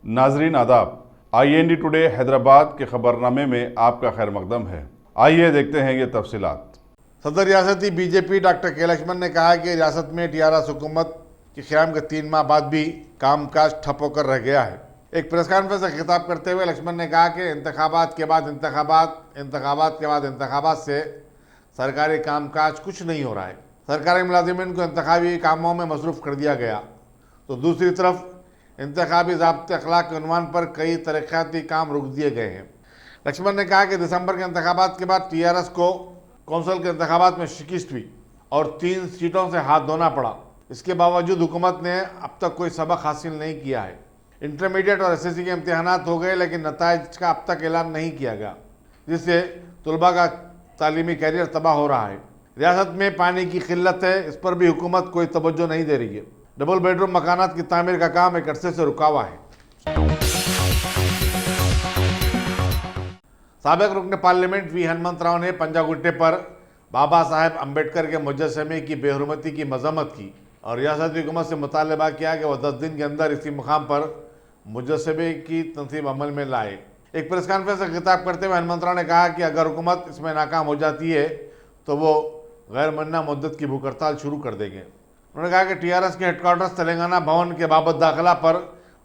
नाजरीन आदाब, IND today Hyderabad के खबरनामे में आपका खैर मकदम है। आइए देखते हैं ये तफसीलात। सदर रियासती बीजेपी डॉक्टर के लक्ष्मण ने कहा कि रियासत में TRS हुकूमत के क़याम के 3 माह बाद भी कामकाज ठप होकर रह गया है। एक प्रेस कॉन्फ्रेंस से खिताब करते हुए लक्ष्मण ने कहा कि इंतखाबात के बाद इंतखाबात से सरकारी कामकाज कुछ नहीं हो रहा है। सरकारी मुलाजिमीन को इंतखाबी कामों में मसरूफ़ कर दिया गया, तो दूसरी तरफ इंतखाबी ज़ाब्ते अखलाक के उन्वान पर कई तरक्याती काम रुक दिए गए हैं। लक्ष्मण ने कहा कि दिसंबर के इंतखाबात के बाद TRS को कौंसिल के इंतखाबात में शिकस्त हुई और 3 सीटों से हाथ धोना पड़ा। इसके बावजूद हुकूमत ने अब तक कोई सबक हासिल नहीं किया है। इंटरमीडिएट और SSC के इम्तहानात हो गए, लेकिन नताइज का अब तक ऐलान नहीं किया गया, जिससे तलबा का तालीमी कैरियर तबाह हो रहा है। रियासत में पानी की किल्लत है, इस पर भी हुकूमत कोई तवज्जो नहीं दे रही है। डबल बेडरूम मकानात की तामीर का काम एक अरसे से रुका हुआ है। साबिक रुकन पार्लियामेंट वी हनुमंत राव ने पंजागुट्टे पर बाबा साहेब अम्बेडकर के मुजस्समे की बेहुरमती की मजम्मत की और रियासती हुकूमत से मुतालबा किया कि वह 10 दिन के अंदर इसी मुकाम पर मुजस्समे की तनसीब अमल में लाए। एक प्रेस कॉन्फ्रेंस से खिताब करते हुए हनुमंत राव ने कहा कि अगर हुकूमत इसमें नाकाम हो जाती है तो वो गैर मन्ना मुद्दत की भूख हड़ताल शुरू कर देंगे। उन्होंने कहा कि TRS के हेडक्वार्टर्स तेलंगाना भवन के बाबत दाखिला पर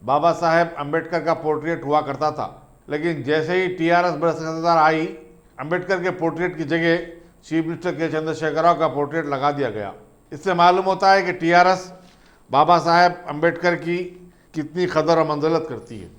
बाबा साहेब अम्बेडकर का पोर्ट्रेट हुआ करता था, लेकिन जैसे ही TRS बरसदार आई, अम्बेडकर के पोर्ट्रेट की जगह चीफ मिनिस्टर के चंद्रशेखर राव का पोर्ट्रेट लगा दिया गया। इससे मालूम होता है कि TRS बाबा साहेब अम्बेडकर की कितनी कदर और मंजिलत करती है।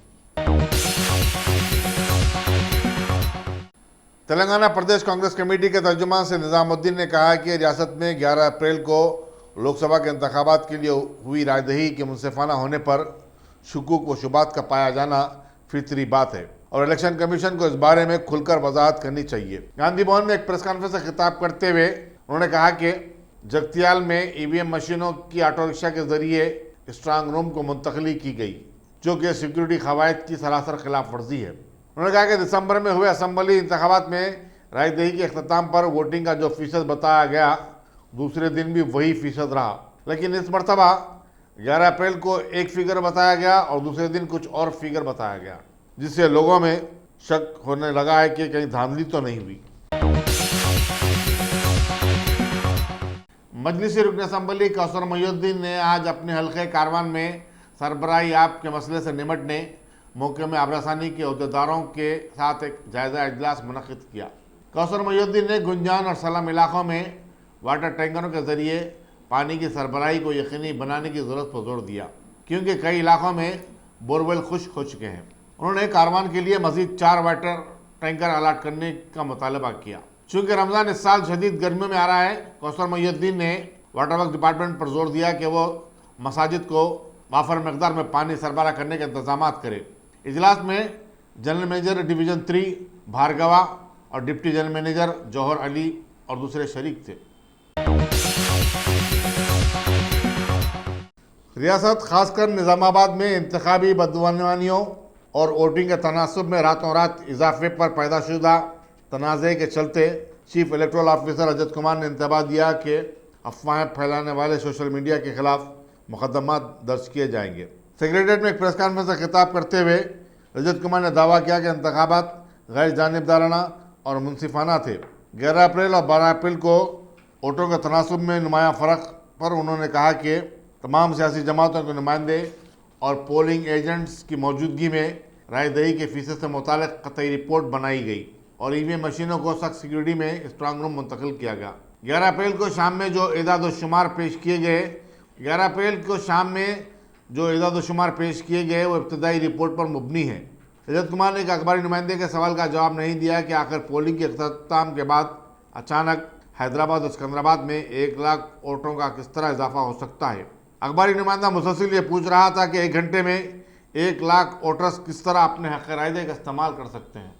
तेलंगाना प्रदेश कांग्रेस कमेटी के तर्जुमान से निज़ामुद्दीन ने कहा कि रियासत में 11 अप्रैल को लोकसभा के इंतखाबात के लिए हुई रायदही के मुनसिफाना होने पर शुकूक व शुबात का पाया जाना फितरी बात है और इलेक्शन कमीशन को इस बारे में खुलकर वजाहत करनी चाहिए। गांधी भवन में एक प्रेस कॉन्फ्रेंस से खिताब करते हुए उन्होंने कहा कि जगतियाल में EVM मशीनों की ऑटो रिक्शा के जरिए स्ट्रांग रूम को मुंतकली की गई, जो कि सिक्योरिटी कवायद की सरासर खिलाफ वर्जी है। उन्होंने कहा कि दिसंबर में हुए असम्बली इंतखाबात में रायदही के अख्ताम पर वोटिंग का जो फीसद बताया गया, दूसरे दिन भी वही फीसद रहा, लेकिन इस मरतबा 11 अप्रैल को एक फिगर बताया गया और दूसरे दिन कुछ और फिगर बताया गया, जिससे लोगों में शक होने लगा है कि कहीं धांधली तो नहीं हुई। मजलिसी रुकन असम्बली कौसर मोहिउद्दीन ने आज अपने हल्के कारवान में सरबराही आप के मसले से निमटने मौके में आबरासानी के अहदेदारों के साथ एक जायजा इजलास मुनक़िद किया। कौसर मोहिउद्दीन ने गुंजान और सलाम इलाकों में वाटर टैंकरों के जरिए पानी की सरबराही को यकीनी बनाने की ज़रूरत पर जोर दिया, क्योंकि कई इलाकों में बोरवेल खुश्क हो चुके हैं। उन्होंने कारवान के लिए मज़ीद 4 वाटर टैंकर अलाट करने का मुतालबा किया। चूँकि रमज़ान इस साल शदीद गर्मियों में आ रहा है, कौसर मोहिउद्दीन ने वाटर वर्क डिपार्टमेंट पर जोर दिया कि वो मसाजिद को वाफर मकदार में पानी सरबराह करने के इंतजाम करे। इजलास में जनरल मैनेजर डिवीज़न 3 भार्गवा और डिप्टी जनरल मैनेजर जौहर अली और दूसरे शरीक थे। रियासत खासकर निज़ामाबाद में इंतखाबी बदवानियों और वोटिंग के तनासब में रातों रात इजाफे पर पैदाशुदा तनाज़े के चलते chief electoral officer Rajat Kumar ने इंतबाह दिया कि अफवाहें फैलाने वाले सोशल मीडिया के खिलाफ मुकदमा दर्ज किए जाएंगे। सेक्रेटरीट में एक प्रेस कॉन्फ्रेंस से खिताब करते हुए रजत कुमार ने दावा किया कि इंतखाबात गैर जानिबदाराना और मुनसिफाना थे। 11 अप्रैल और 12 अप्रैल को वोटों के तनासब में नुमाया फ़र्क पर उन्होंने कहा कि तमाम सियासी जमातों के नुमाइंदे और पोलिंग एजेंट्स की मौजूदगी में रायदही के फीसद से मुतालिक कतई रिपोर्ट बनाई गई और EVM मशीनों को सख्त सिक्योरिटी में स्ट्रांग रूम मुंतकिल किया गया। 11 अप्रैल को शाम में जो एदाद-ओ-शुमार पेश किए गए वो इब्तदाई रिपोर्ट पर मुबनी है। रजत कुमार ने एक अखबारी नुमाइंदे के सवाल का जवाब नहीं दिया कि आखिर पोलिंग के अख्ताम के बाद अचानक हैदराबाद और सिकंदराबाद में 1 लाख वोटों का किस तरह इजाफा हो सकता है। अखबारी नुमाइंदा मुसलसिल ये पूछ रहा था कि 1 घंटे में 1 लाख वोटर्स किस तरह अपने हक़ रायदे का इस्तेमाल कर सकते हैं।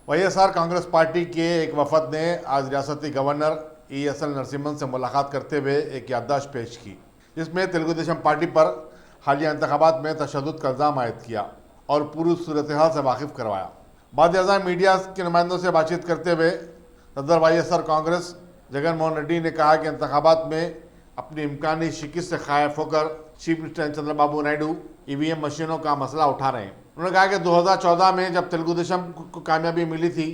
YSR कांग्रेस पार्टी के एक वफद ने आज रियासती गवर्नर ESL नरसिम्हन से मुलाकात करते हुए एक याददाश्त पेश की, जिसमें तेलुगु देशम पार्टी पर हालिया इंतखाबात में तशद्दुद का इल्ज़ाम आयद किया और पूरी सूरत हाल से वाकिफ़ करवाया। बाद मीडिया के नुमाइंदों से बातचीत करते हुए सदर YSR कांग्रेस जगन मोहन रेड्डी ने कहा कि इंतखाबात में अपनी इम्कानी शिकस्त से खायफ होकर chief minister Chandrababu Naidu EVM मशीनों का मसला उठा रहे हैं। उन्होंने कहा कि 2014 में जब तेलुगु देशम को कामयाबी मिली थी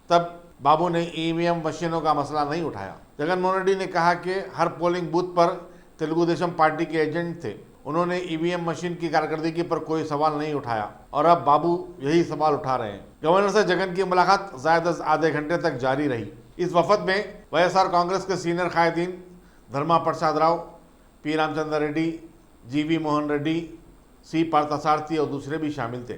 तब बाबू ने ईवीएम मशीनों का मसला नहीं उठाया। जगनमोहन रेड्डी ने कहा कि हर पोलिंग बूथ पर तेलुगु देशम पार्टी के एजेंट थे, उन्होंने ईवीएम मशीन की कारकर्दगी पर कोई सवाल नहीं उठाया और अब बाबू यही सवाल उठा रहे हैं। गवर्नर से जगन की मुलाकात ज्यादा आधे घंटे तक जारी रही। इस वफद में वाईएसआर कांग्रेस के सीनियर कायदीन धर्मा प्रसाद राव, पी रामचंद्र रेड्डी, जीवी मोहन रेड्डी, सी पार्थसारथी और दूसरे भी शामिल थे।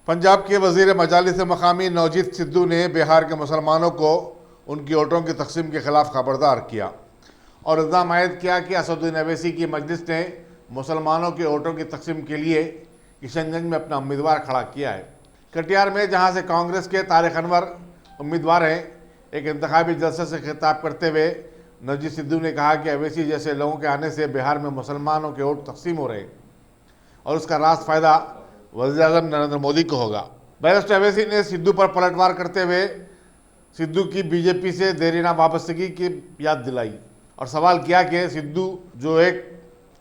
पंजाब के वजीर मजालिस मकामी नौजीद सिद्धू ने बिहार के मुसलमानों को उनकी वोटों की तकसीम के खिलाफ खबरदार किया और इल्ज़ाम आयद किया कि असदुद्दीन अवैसी की मजलिस ने मुसलमानों के वोटों की तकसीम के लिए किशनगंज में अपना उम्मीदवार खड़ा किया है। कटिहार में, जहां से कांग्रेस के तारिक अनवर उम्मीदवार हैं, एक इंतखाबी जलसे से खिताब करते हुए नौजीद सिद्धू ने कहा कि अवैसी जैसे लोगों के आने से बिहार में मुसलमानों के वोट तकसीम हो रहे हैं और उसका रास्त फ़ायदा वज़ीर-ए-आज़म नरेंद्र मोदी को होगा। बैरिस्टर अवैसी ने सिद्धू पर पलटवार करते हुए सिद्धू की बीजेपी से देरीना वापसी की याद दिलाई और सवाल किया कि सिद्धू जो एक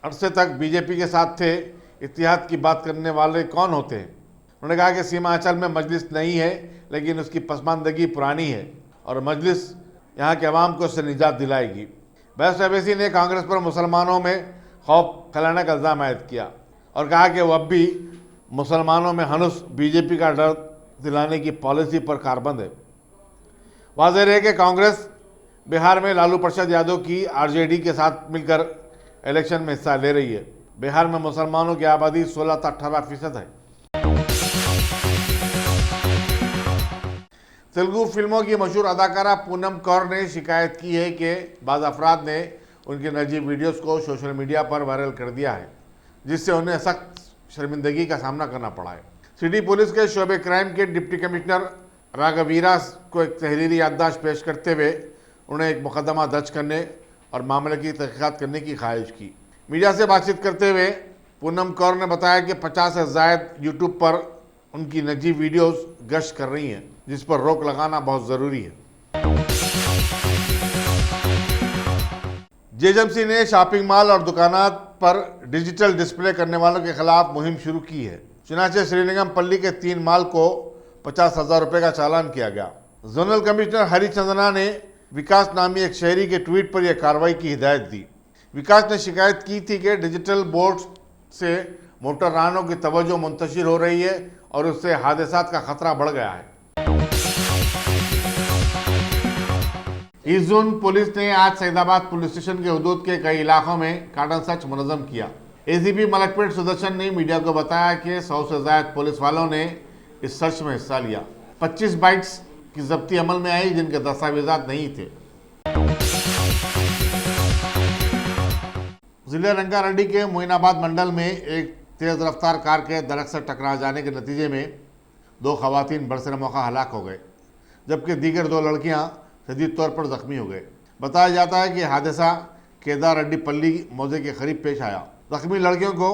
अरसे तक बीजेपी के साथ थे, इत्तेहाद की बात करने वाले कौन होते हैं। उन्होंने कहा कि सीमांचल में मजलिस नहीं है, लेकिन उसकी पसमानदगी पुरानी है और मजलिस यहाँ के अवाम को उससे निजात दिलाएगी। बैरिस्टर अवैसी ने कांग्रेस पर मुसलमानों में खौफ फैलाने का इल्ज़ाम आयद किया और कहा कि वो अब भी मुसलमानों में हनुस बीजेपी का डर दिलाने की पॉलिसी पर कारबंद है। वाज़ेह है कि कांग्रेस बिहार में लालू प्रसाद यादव की आरजेडी के साथ मिलकर इलेक्शन में हिस्सा ले रही है। बिहार में मुसलमानों की आबादी 16 से 18% है। तेलुगु फिल्मों की मशहूर अदाकारा पूनम कौर ने शिकायत की है कि बाज़ अफराद ने उनके निजी वीडियोस को सोशल मीडिया पर वायरल कर दिया है, जिससे उन्हें सख्त शर्मिंदगी का सामना करना पड़ा है। सिटी पुलिस के शोबे क्राइम के डिप्टी कमिश्नर राघवीरा को एक तहरीरी याददाश्त पेश करते हुए उन्हें एक मुकदमा दर्ज करने और मामले की तहकीकात करने की ख्वाहिश की। मीडिया से बातचीत करते हुए पूनम कौर ने बताया कि 50 से ज़ायद यूट्यूब पर उनकी निजी वीडियोस गश्त कर रही हैं, जिस पर रोक लगाना बहुत ज़रूरी है। जेएचएमसी ने शॉपिंग मॉल और दुकानात पर डिजिटल डिस्प्ले करने वालों के खिलाफ मुहिम शुरू की है। चुनाचे श्रीलिंगमपल्ली के 3 मॉल को 50,000 रुपये का चालान किया गया। जोनल कमिश्नर हरिचंदना ने विकास नामी एक शहरी के ट्वीट पर यह कार्रवाई की हिदायत दी। विकास ने शिकायत की थी कि डिजिटल बोर्ड से मोटर वाहनों की तवज्जो मुंतशिर हो रही है और उससे हादसात का खतरा बढ़ गया है। इस जून पुलिस ने आज सैदाबाद पुलिस स्टेशन के हुदूद के कई इलाकों में कार्डन सर्च मुनज़्ज़म किया। एसीपी मलकपेट सुदर्शन ने मीडिया को बताया कि 100 से ज़ायद पुलिस वालों ने इस सर्च में हिस्सा लिया। 25 बाइक्स की जब्ती अमल में आई, जिनके दस्तावेजात नहीं थे। जिले रंगारेड्डी के मोइनाबाद मंडल में एक तेज़ रफ्तार कार के दरख्त से टकरा जाने के नतीजे में 2 खवातीन बरसर मौका हलाक हो गए, जबकि दीगर 2 लड़कियां शदीद तौर पर जख्मी हो गए। बताया जाता है कि हादसा केदारेड्डीपल्ली मौजे के करीब पेश आया। जख्मी लड़कियों को,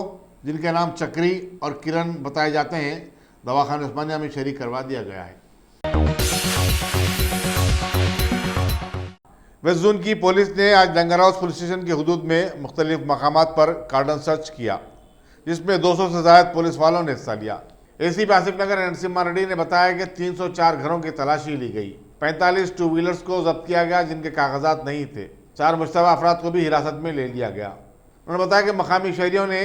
जिनके नाम चक्री और किरण बताए जाते हैं, दवाखाना उस्मानिया में शरीक करवा दिया गया है। वेस्ट जोन की पुलिस ने आज लंगर हाउस पुलिस स्टेशन के हुदूद में मुख्तलिफ मकामात पर कार्डन सर्च किया, जिसमें 200 से ज़ायद पुलिस वालों ने हिस्सा लिया। एसीपी आसिफ नगर नरसिम्हा रेड्डी ने बताया कि 304 घरों की तलाशी ली गई। 45 टू व्हीलर्स को जब्त किया गया, जिनके कागजात नहीं थे। 4 मुश्तबा अफराद को भी हिरासत में ले लिया गया। उन्होंने बताया कि मकामी शहरियों ने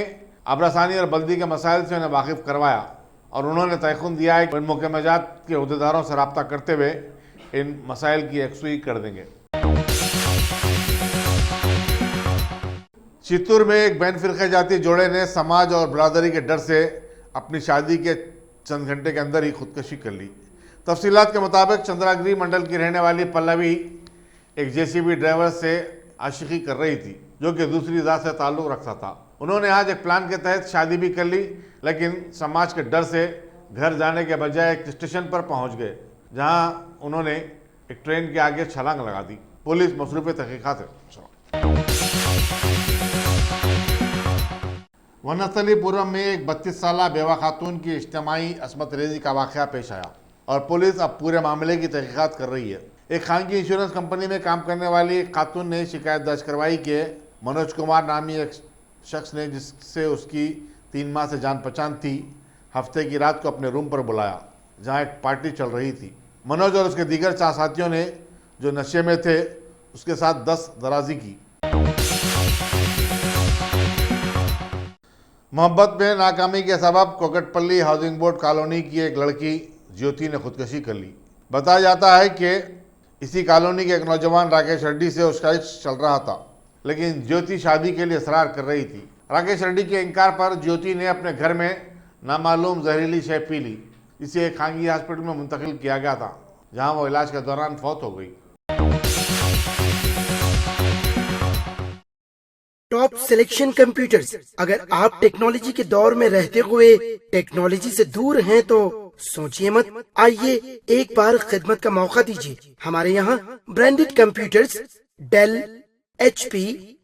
आबरासानी और बल्दी के मसाइल से उन्हें वाकिफ करवाया और उन्होंने तयखुन दिया है कि इन मुकम्मजात के अहदेदारों से रब्ता करते हुए इन मसाइल की यकसुई कर देंगे। चित्तूर में एक बैन फिरके जाती जोड़े ने समाज और बरादरी के डर से अपनी शादी के चंद घंटे के अंदर ही खुदकशी कर ली। तफसीलात के मुताबिक चंद्रागिरी मंडल की रहने वाली पल्लवी एक जेसीबी ड्राइवर से आशिकी कर रही थी, जो कि दूसरी जात से ताल्लुक़ रखता था। उन्होंने आज एक प्लान के तहत शादी भी कर ली, लेकिन समाज के डर से घर जाने के बजाय एक स्टेशन पर पहुंच गए, जहां उन्होंने एक ट्रेन के आगे छलांग लगा दी। पुलिस मसरूफ़ तहकीकात है। वनस्थलीपुरम में एक 32 साला बेवा खातून की इज्तिमाई असमत रेजी का वाक़या पेश आया और पुलिस अब पूरे मामले की तहकीकात कर रही है। एक खानगी इंश्योरेंस कंपनी में काम करने वाली खातून ने शिकायत दर्ज करवाई कि मनोज कुमार नामी एक शख्स ने, जिससे उसकी 3 माह से जान पहचान थी, हफ्ते की रात को अपने रूम पर बुलाया जहां एक पार्टी चल रही थी। मनोज और उसके दीगर 4 साथियों ने, जो नशे में थे, उसके साथ 10 दराजी की। मोहब्बत में नाकामी के सबब कोकटपल्ली हाउसिंग बोर्ड कॉलोनी की एक लड़की ज्योति ने खुदकुशी कर ली। बताया जाता है कि इसी कॉलोनी के एक नौजवान राकेश रेड्डी से उसका इश्क चल रहा था, लेकिन ज्योति शादी के लिए इसरार कर रही थी। राकेश रेड्डी के इनकार पर ज्योति ने अपने घर में नामालूम जहरीली शय पी ली, जिसे एक खानगी हॉस्पिटल में मुंतकिल किया गया था, जहां वो इलाज के दौरान फौत हो गई। Top selection computers. अगर आप टेक्नोलॉजी के दौर में रहते हुए टेक्नोलॉजी से दूर हैं तो सोचिए मत, आइए एक बार खिदमत का मौका दीजिए। हमारे यहाँ branded computers Dell, HP,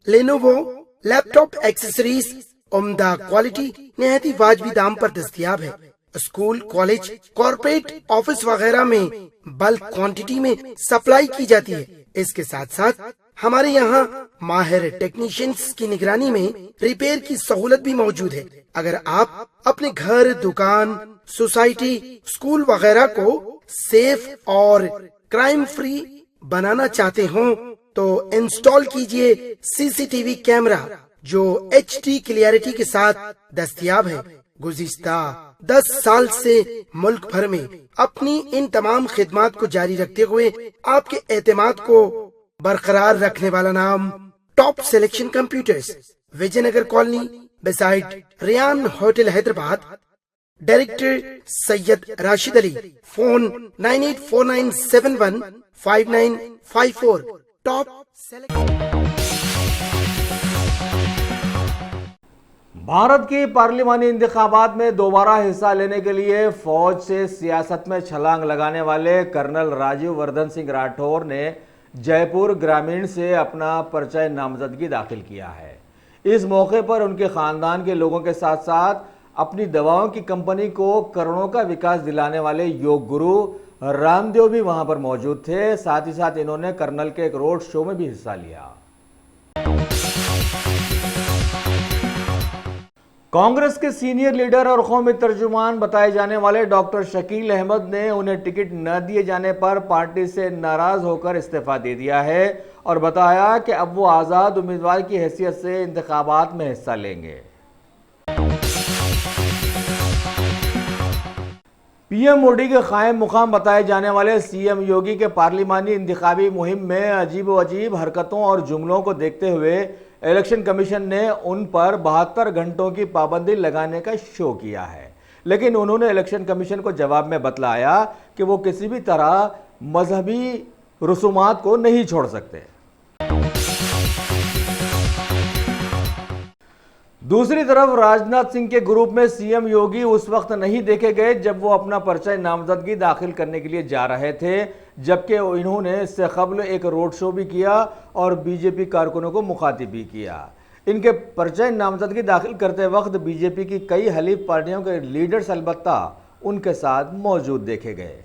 Lenovo, laptop accessories उम्दा क्वालिटी निहायती वाजबी दाम पर दस्तयाब है। स्कूल, कॉलेज, कॉर्पोरेट, ऑफिस वगैरह में बल्क क्वांटिटी में सप्लाई की जाती है। इसके साथ साथ हमारे यहाँ माहिर टेक्नीशियंस की निगरानी में रिपेयर की सहूलत भी मौजूद है। अगर आप अपने घर, दुकान, सोसाइटी, स्कूल वगैरह को सेफ और क्राइम फ्री बनाना चाहते हो तो इंस्टॉल कीजिए CCTV कैमरा जो HD क्लियरिटी के साथ दस्तयाब है। गुज़िश्ता 10 साल से मुल्क भर में अपनी इन तमाम खिदमात को जारी रखते हुए आपके एतमाद को बरकरार रखने वाला नाम top selection computers, Vijayanagar colony beside Riyan hotel, Hyderabad. Director Syed Rashid Ali. Phone 9849715954। Top Bharat की पार्लिमानी इंतखाबात में दोबारा हिस्सा लेने के लिए फौज से सियासत में छलांग लगाने वाले कर्नल राजीव वर्धन सिंह राठौर ने जयपुर ग्रामीण से अपना पर्चा नामजदगी दाखिल किया है। इस मौके पर उनके खानदान के लोगों के साथ साथ अपनी दवाओं की कंपनी को करोड़ों का विकास दिलाने वाले योग गुरु रामदेव भी वहां पर मौजूद थे। साथ ही साथ इन्होंने कर्नल के एक रोड शो में भी हिस्सा लिया। कांग्रेस के सीनियर लीडर और कौमी तर्जुमान बताए जाने वाले डॉक्टर शकील अहमद ने उन्हें टिकट न दिए जाने पर पार्टी से नाराज होकर इस्तीफा दे दिया है और बताया कि अब वो आज़ाद उम्मीदवार की हैसियत से इंतखाबात में हिस्सा लेंगे। पीएम मोदी के कायम मुकाम बताए जाने वाले सीएम योगी के पार्लिमानी इंतखाबी मुहिम में अजीब हरकतों और जुमलों को देखते हुए इलेक्शन कमीशन ने उन पर 72 घंटों की पाबंदी लगाने का शो किया है, लेकिन उन्होंने इलेक्शन कमीशन को जवाब में बतलाया कि वो किसी भी तरह मजहबी रसूमात को नहीं छोड़ सकते। दूसरी तरफ राजनाथ सिंह के ग्रुप में सीएम योगी उस वक्त नहीं देखे गए जब वो अपना पर्चा नामजदगी दाखिल करने के लिए जा रहे थे, जबकि इन्होंने इससे कबल एक रोड शो भी किया और बीजेपी कारकुनों को मुखातिब भी किया। इनके पर्चा नामजदगी दाखिल करते वक्त बीजेपी की कई हलीफ पार्टियों के लीडर्स अलबत्ता उनके साथ मौजूद देखे गए।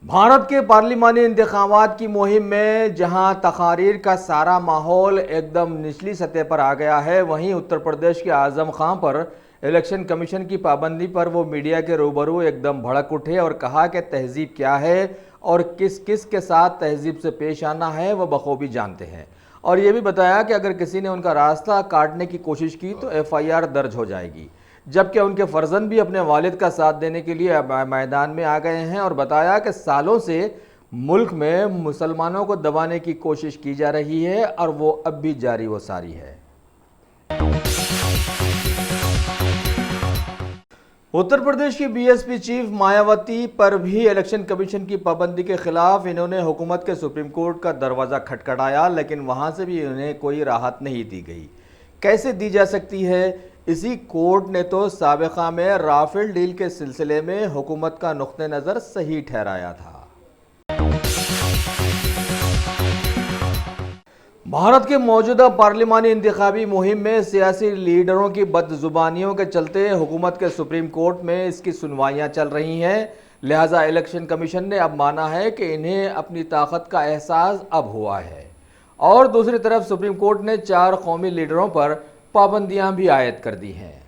भारत के पार्लिमानी इंतखाबात की मुहिम में जहां तकारीर का सारा माहौल एकदम निचली सतह पर आ गया है, वहीं उत्तर प्रदेश के आजम खां पर इलेक्शन कमीशन की पाबंदी पर वो मीडिया के रूबरू एकदम भड़क उठे और कहा कि तहजीब क्या है और किस किस के साथ तहजीब से पेश आना है वो बखूबी जानते हैं। और ये भी बताया कि अगर किसी ने उनका रास्ता काटने की कोशिश की तो FIR दर्ज हो जाएगी। जबकि उनके फर्जंद भी अपने वालिद का साथ देने के लिए मैदान में आ गए हैं और बताया कि सालों से मुल्क में मुसलमानों को दबाने की कोशिश की जा रही है और वो अब भी जारी व सारी है। उत्तर प्रदेश की BSP चीफ मायावती पर भी इलेक्शन कमीशन की पाबंदी के खिलाफ इन्होंने हुकूमत के सुप्रीम कोर्ट का दरवाज़ा खटखटाया, लेकिन वहां से भी उन्हें कोई राहत नहीं दी गई। कैसे दी जा सकती है? इसी कोर्ट ने तो साबिक़ा में राफेल डील के सिलसिले में हुकूमत का नुक्ते नज़र सही ठहराया था। भारत के मौजूदा पार्लिमानी इंतखाबी मुहिम में सियासी लीडरों की बदजुबानियों के चलते हुकूमत के सुप्रीम कोर्ट में इसकी सुनवाइयां चल रही हैं। लिहाजा इलेक्शन कमीशन ने अब माना है कि इन्हें अपनी ताकत का एहसास अब हुआ है। और दूसरी तरफ सुप्रीम कोर्ट ने 4 कौमी लीडरों पर पाबंदियां भी आयद कर दी हैं।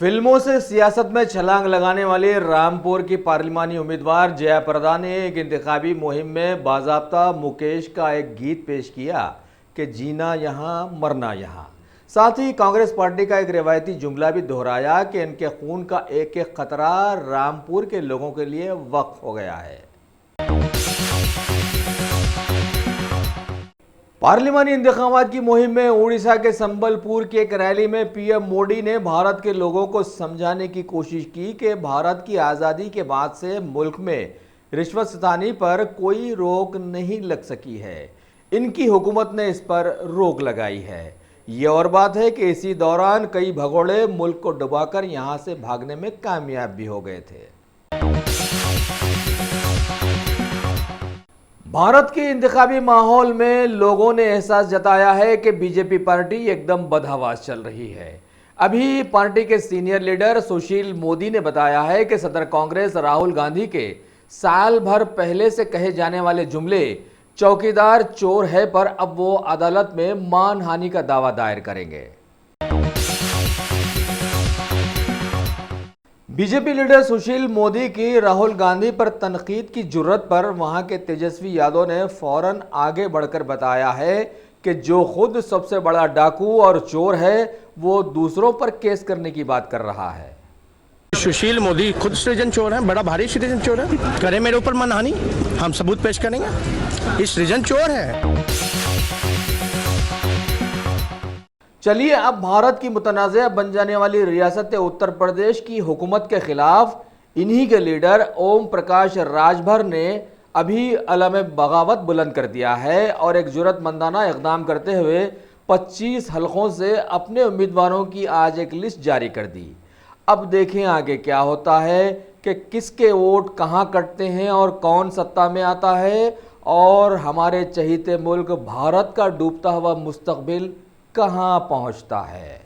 फिल्मों से सियासत में छलांग लगाने वाले रामपुर की पार्लिमानी उम्मीदवार जया प्रदा ने एक इंतखाबी मुहिम में बाज़ाब्ता मुकेश का एक गीत पेश किया कि जीना यहाँ मरना यहाँ। साथ ही कांग्रेस पार्टी का एक रिवायती जुमला भी दोहराया कि इनके खून का एक एक खतरा रामपुर के लोगों के लिए वक्फ हो गया है। पार्लिमानी इंतखाबात की मुहिम में उड़ीसा के संबलपुर की एक रैली में पीएम मोदी ने भारत के लोगों को समझाने की कोशिश की कि भारत की आज़ादी के बाद से मुल्क में रिश्वतसितानी पर कोई रोक नहीं लग सकी है। इनकी हुकूमत ने इस पर रोक लगाई है। ये और बात है कि इसी दौरान कई भगोड़े मुल्क को डुबाकर यहाँ से भागने में कामयाब भी हो गए थे। भारत के इंतखाबी माहौल में लोगों ने एहसास जताया है कि बीजेपी पार्टी एकदम बदहवास चल रही है। अभी पार्टी के सीनियर लीडर सुशील मोदी ने बताया है कि सदर कांग्रेस राहुल गांधी के साल भर पहले से कहे जाने वाले जुमले चौकीदार चोर है पर अब वो अदालत में मानहानि का दावा दायर करेंगे। बीजेपी लीडर सुशील मोदी की राहुल गांधी पर तनकीद की जुर्रत पर वहां के तेजस्वी यादव ने फौरन आगे बढ़कर बताया है कि जो खुद सबसे बड़ा डाकू और चोर है वो दूसरों पर केस करने की बात कर रहा है। सुशील मोदी खुद सृजन चोर है, बड़ा भारी सृजन चोर है। करे मेरे ऊपर मानहानि, हम सबूत पेश करेंगे। ये सृजन चोर है। चलिए अब भारत की मुतनाज़ बन जाने वाली रियासत उत्तर प्रदेश की हुकूमत के खिलाफ इन्हीं के लीडर ओम प्रकाश राजभर ने अभी अलम बगावत बुलंद कर दिया है और एक जुर्रतमंदाना इक़दाम करते हुए 25 हलकों से अपने उम्मीदवारों की आज एक लिस्ट जारी कर दी। अब देखें आगे क्या होता है कि किसके वोट कहाँ कटते हैं और कौन सत्ता में आता है और हमारे चहीते मुल्क भारत का डूबता हुआ मुस्तकबिल कहां पहुंचता है।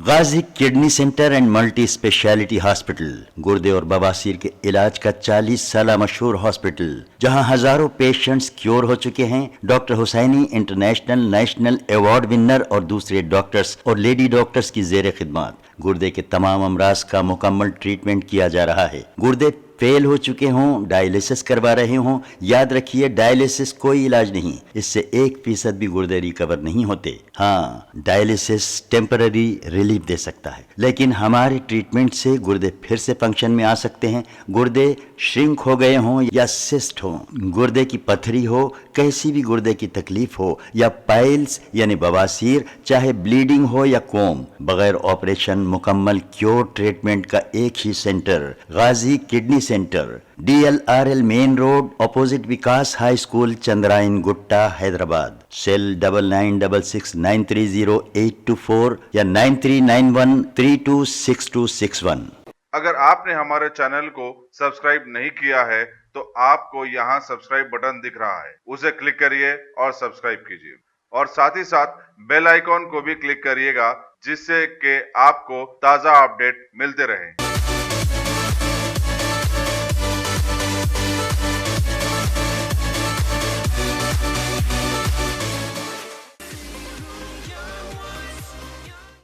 Ghazi kidney centre and multi speciality hospital गुर्दे और बवासीर के इलाज का 40 साल मशहूर हॉस्पिटल, जहां हजारों पेशेंट्स क्योर हो चुके हैं। Doctor Husaini international national award winner और दूसरे डॉक्टर्स और लेडी डॉक्टर्स की जेर खिदमत गुर्दे के तमाम अमराज का मुकम्मल ट्रीटमेंट किया जा रहा है। गुर्दे फेल हो चुके हों, डायलिसिस करवा रहे हों, याद रखिए डायलिसिस कोई इलाज नहीं, इससे 1% भी गुर्दे रिकवर नहीं होते। हाँ, डायलिसिस टेम्पररी रिलीफ दे सकता है, लेकिन हमारे ट्रीटमेंट से गुर्दे फिर से फंक्शन में आ सकते हैं। गुर्दे श्रिंक हो गए हों या सिस्ट हो, गुर्दे की पथरी हो, कैसी भी गुर्दे की तकलीफ हो या पाइल्स यानी बवासीर, चाहे ब्लीडिंग हो या कोम, बगैर ऑपरेशन मुकम्मल क्योर ट्रीटमेंट का एक ही centre, Ghazi kidney centre, DLRL main road opposite Vikas high school, Chandrayangutta, Hyderabad. Cell 9966930824 या 9391326261। अगर आपने हमारे चैनल को सब्सक्राइब नहीं किया है तो आपको यहाँ सब्सक्राइब बटन दिख रहा है, उसे क्लिक करिए और सब्सक्राइब कीजिए और साथ ही साथ बेल आइकॉन को भी क्लिक करिएगा, जिससे कि आपको ताज़ा अपडेट मिलते रहें।